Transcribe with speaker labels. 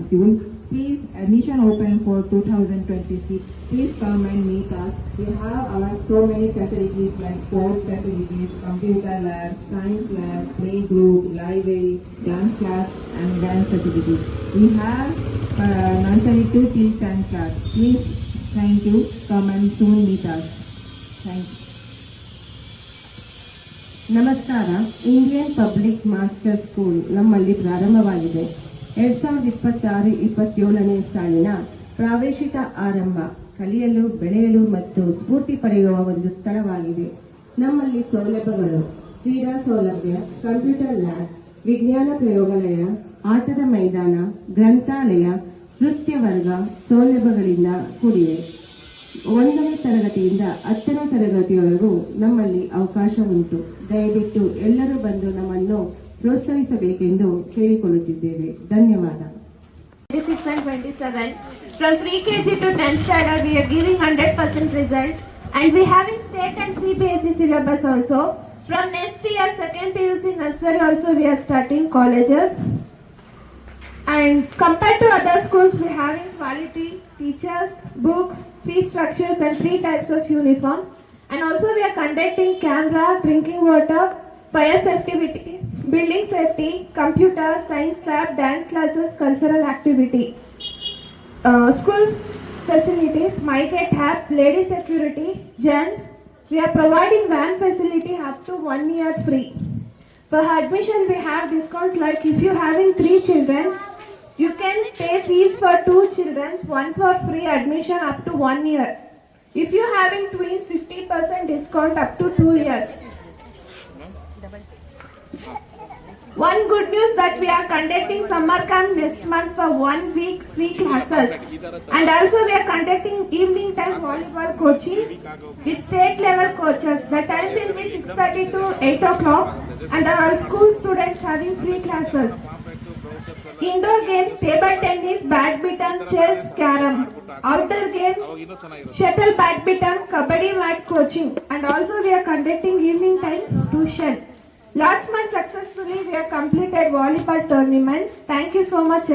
Speaker 1: School. Please, admission open for 2026. Please come and meet us. We have so many facilities like sports facilities, computer lab, science lab, play group, library, dance class, and dance facilities. We have nursery 2 till 10 class. Please, thank you. Come and soon meet us. Thank you.
Speaker 2: ನಮಸ್ಕಾರ. Indian public master school ನಮ್ಮಲ್ಲಿ ಪ್ರಾರಂಭವಾಗಿದೆ. 2026-27ನೇ ಸಾಲಿನ ಪ್ರವೇಶಿತ ಆರಂಭ ಕಲಿಯಲು, ಬೆಳೆಯಲು ಮತ್ತು ಸ್ಫೂರ್ತಿ ಪಡೆಯುವ ಒಂದು ಸ್ಥಳವಾಗಿದೆ. ನಮ್ಮಲ್ಲಿ ಸೌಲಭ್ಯಗಳು: ಕ್ರೀಡಾ ಸೌಲಭ್ಯ, ಕಂಪ್ಯೂಟರ್ ಲ್ಯಾಬ್, ವಿಜ್ಞಾನ ಪ್ರಯೋಗಾಲಯ, ಆಟದ ಮೈದಾನ, ಗ್ರಂಥಾಲಯ, ನೃತ್ಯ ವರ್ಗ ಸೌಲಭ್ಯಗಳಿಂದ ಕೂಡಿವೆ. 1ನೇ ತರಗತಿಯಿಂದ 10ನೇ ತರಗತಿಯವರೆಗೂ ನಮ್ಮಲ್ಲಿ ಅವಕಾಶ ಉಂಟು. ದಯವಿಟ್ಟು ಎಲ್ಲರೂ ಬಂದು ನಮ್ಮನ್ನು ಪ್ರೋತ್ಸಾಹಿಸಬೇಕೆಂದು ಕೇಳಿಕೊಳ್ಳುತ್ತಿದ್ದೇವೆ. ಧನ್ಯವಾದ.
Speaker 3: 26 and 27 from pre-KG to 10th standard we are giving 100% result, and we having state and CBSE syllabus also. From next year second PUC nursery also we are starting colleges, and compared to other schools we having quality teachers, books, fee structures and 3 types of uniforms, and also we are conducting camera, drinking water, fire safety, building safety, computer, science lab, dance classes, cultural activity. School facilities: mic at app, lady security, gents. We are providing van facility up to 1 year free. For admission we have discounts like if you having 3 children, you can pay fees for 2 children, one for free admission up to 1 year. If you having twins, 50% discount up to 2 years. One good news that we are conducting summer camp next month for 1 week, free classes, and also we are conducting evening time volleyball coaching with state level coaches. The time will be 6:30 to 8 o'clock, and our school students having free classes. Indoor games: table tennis, badminton, chess, carom. Outdoor games: shuttle, badminton, kabaddi, mat coaching, and also we are conducting evening time tuition. Last month successfully we have completed volleyball tournament. Thank you so much.